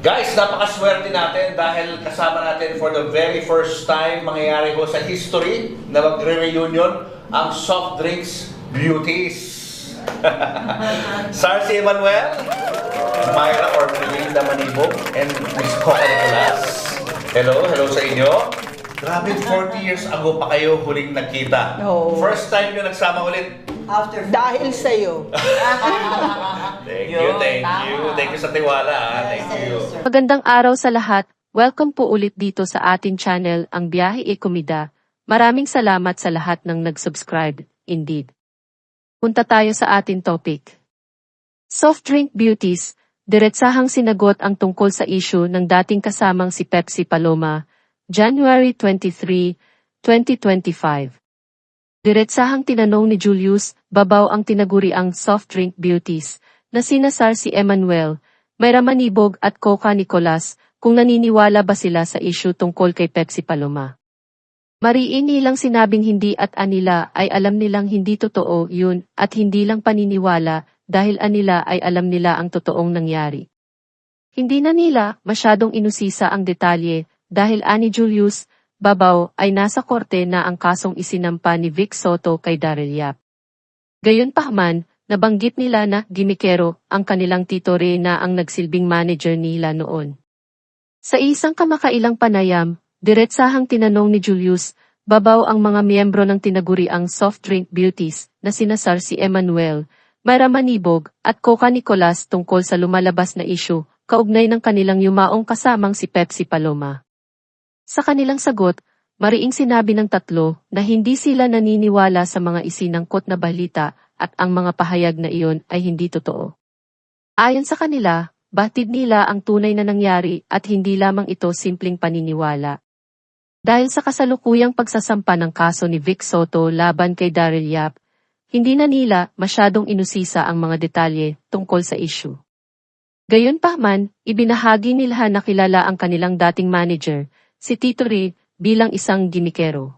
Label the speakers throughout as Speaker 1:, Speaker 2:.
Speaker 1: Guys, napakaswerte natin dahil kasama natin for the very first time mangyayari ko sa history na magre-reunion ang Soft Drinks Beauties. Sarcy Emanuel, Myra or Melinda Manibog, and Miss Coca Nicolas. Hello sa inyo. Grabe, 40 years ago pa kayo huling nagkita.
Speaker 2: Oo.
Speaker 1: First time nyo nagsama ulit.
Speaker 2: Dahil sa'yo.
Speaker 1: Thank you. Thank you sa tiwala. Thank you.
Speaker 3: Magandang araw sa lahat. Welcome po ulit dito sa ating channel, Ang Biyahe e Komida. Maraming salamat sa lahat ng nag-subscribe. Indeed. Punta tayo sa ating topic. Soft Drink Beauties, diretsahang sinagot ang tungkol sa issue ng dating kasamang si Pepsi Paloma, January 23, 2025. Diretsahang tinanong ni Julius Babaw ang tinaguriang Soft Drink Beauties na sina Sarcy Emanuel, Myra Manibog at Coca Nicolas kung naniniwala ba sila sa issue tungkol kay Pepsi Paloma. Mariin nilang sinabing hindi at anila ay alam nilang hindi totoo yun at hindi lang paniniwala dahil anila ay alam nila ang totoong nangyari. Hindi na nila masyadong inusisa ang detalye dahil ani Julius Babaw ay nasa korte na ang kasong isinampa ni Vic Soto kay Daryl Yap. Gayunpaman, nabanggit nila na gimikero ang kanilang Tito Ray na ang nagsilbing manager nila noon. Sa isang kamakailang panayam, diretsahang tinanong ni Julius Babaw ang mga miyembro ng tinaguriang Soft Drink Beauties na sina Sarcy Emanuel, Myra Manibog at Coca Nicolas tungkol sa lumalabas na issue kaugnay ng kanilang yumaong kasamang si Pepsi Paloma. Sa kanilang sagot, mariing sinabi ng tatlo na hindi sila naniniwala sa mga isinangkot na balita at ang mga pahayag na iyon ay hindi totoo. Ayon sa kanila, batid nila ang tunay na nangyari at hindi lamang ito simpleng paniniwala. Dahil sa kasalukuyang pagsasampa ng kaso ni Vic Soto laban kay Daryl Yap, hindi na nila masyadong inusisa ang mga detalye tungkol sa issue. Gayunpaman, ibinahagi nila na kilala ang kanilang dating manager, si Tito Ray, bilang isang gimikero.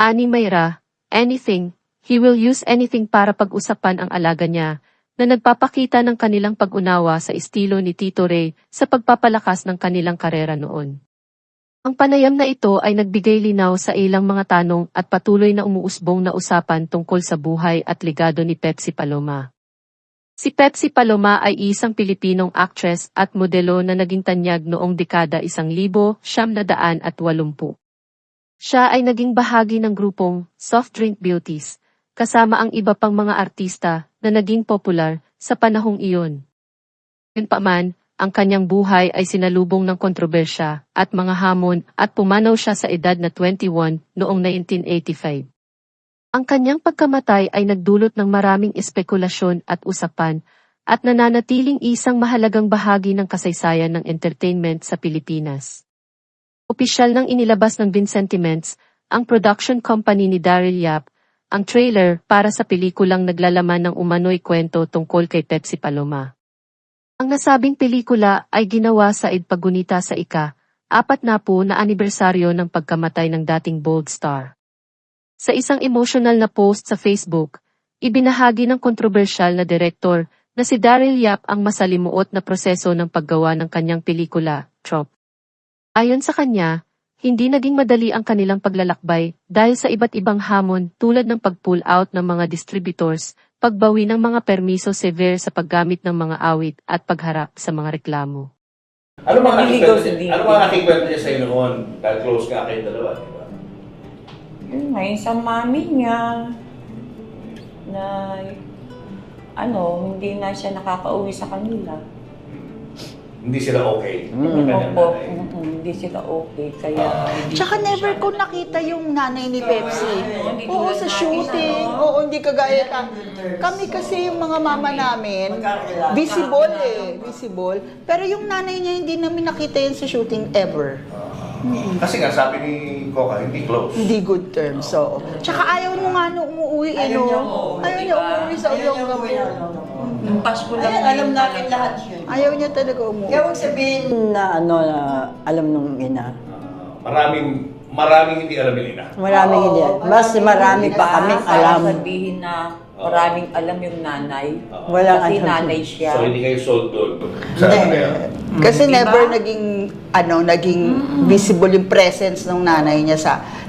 Speaker 3: Ani Myra, anything, he will use anything para pag-usapan ang alaga niya, na nagpapakita ng kanilang pag-unawa sa estilo ni Tito Ray sa pagpapalakas ng kanilang karera noon. Ang panayam na ito ay nagbigay linaw sa ilang mga tanong at patuloy na umuusbong na usapan tungkol sa buhay at legado ni Pepsi Paloma. Si Pepsi Paloma ay isang Pilipinong actress at modelo na naging tanyag noong dekada 1980. Siya ay naging bahagi ng grupong Soft Drink Beauties, kasama ang iba pang mga artista na naging popular sa panahong iyon. Gayunpaman, ang kanyang buhay ay sinalubong ng kontrobersya at mga hamon at pumanaw siya sa edad na 21 noong 1985. Ang kanyang pagkamatay ay nagdulot ng maraming espekulasyon at usapan at nananatiling isang mahalagang bahagi ng kasaysayan ng entertainment sa Pilipinas. Opisyal nang inilabas ng Vincentiments, ang production company ni Daryl Yap, ang trailer para sa pelikulang naglalaman ng umano'y kwento tungkol kay Pepsi Paloma. Ang nasabing pelikula ay ginawa sa idpagunita sa ika-40 na anibersaryo ng pagkamatay ng dating Bold Star. Sa isang emotional na post sa Facebook, ibinahagi ng kontrobersyal na direktor na si Daryl Yap ang masalimuot na proseso ng paggawa ng kanyang pelikula, Trop. Ayon sa kanya, hindi naging madali ang kanilang paglalakbay dahil sa iba't ibang hamon tulad ng pag-pull out ng mga distributors, pagbawi ng mga permiso severe sa paggamit ng mga awit at pagharap sa mga reklamo.
Speaker 1: Ano mga nakikwento niya sa'yo noon? Dahil close nga kayong dalawa, di ba?
Speaker 4: Yun nga, yung sa mami niya, na, hindi na siya nakakauwi sa kanila.
Speaker 1: Hindi sila okay.
Speaker 4: Opo, hindi sila okay, kaya...
Speaker 2: Tsaka never ko nakita yung nanay ni Pepsi. Oo, sa shooting. Oo, hindi kagaya kami kasi yung mga mama namin, visible visible. Pero yung nanay niya, hindi namin nakita yun sa shooting ever.
Speaker 1: Kasi nga, sabi ni Coca, hindi close.
Speaker 2: Hindi good terms, so. Tsaka ayaw mo nga nung umuwi,
Speaker 4: Ayaw niya
Speaker 2: Ayaw niya umuwi sa uyong gabi.
Speaker 4: Yung Pasko lang
Speaker 5: Alam namin lahat yun.
Speaker 2: Ayaw niya talaga umuwi.
Speaker 5: Kaya huwag sabihin na na alam nung ina.
Speaker 1: Maraming hindi alam ni Lina.
Speaker 5: Maraming hindi. Mas marami pa kaming alam.
Speaker 4: Sabihin na maraming alam yung nanay.
Speaker 5: Walang
Speaker 4: Kasi
Speaker 5: alam.
Speaker 4: nanay siya.
Speaker 1: So, hindi kayo sold doon.
Speaker 2: Hindi. Kasi
Speaker 4: Diba?
Speaker 2: never naging visible yung presence ng nanay niya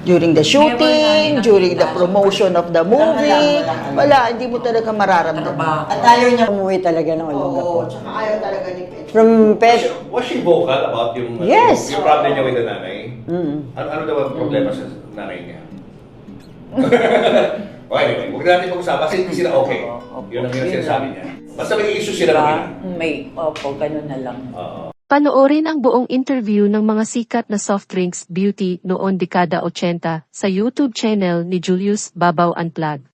Speaker 2: during the shooting,
Speaker 4: namin
Speaker 2: during the
Speaker 4: nakita.
Speaker 2: promotion of the movie.
Speaker 5: Wala.
Speaker 2: Hindi mo talaga mararamdaman.
Speaker 4: Trabaho.
Speaker 5: At ayaw niya umuwi talaga ng Olongapo.
Speaker 2: tsaka ayaw talaga ni Pet.
Speaker 5: From pet,
Speaker 1: Was she vocal about yung,
Speaker 5: Yes.
Speaker 1: yung problem niya with the nanay? Ano daw ang problema sa nanay niya? Okay, anyway, huwag natin pag-usapan kasi hindi sila okay. Yun ang sinasabi niya. Basta may issue sila
Speaker 4: Diba?
Speaker 1: na
Speaker 4: Opo, ganun na lang.
Speaker 3: Panoorin ang buong interview ng mga sikat na soft drinks beauty noon dekada 80 sa YouTube channel ni Julius Babaw Unplugged.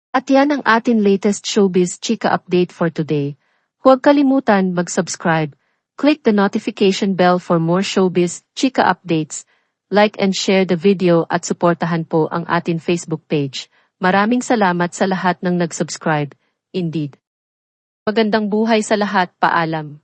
Speaker 3: At yan ang atin latest showbiz chika update for today. Huwag kalimutan mag-subscribe. Click the notification bell for more showbiz chika updates. Like and share the video at suportahan po ang atin Facebook page. Maraming salamat sa lahat ng nag-subscribe. Indeed. Magandang buhay sa lahat, paalam.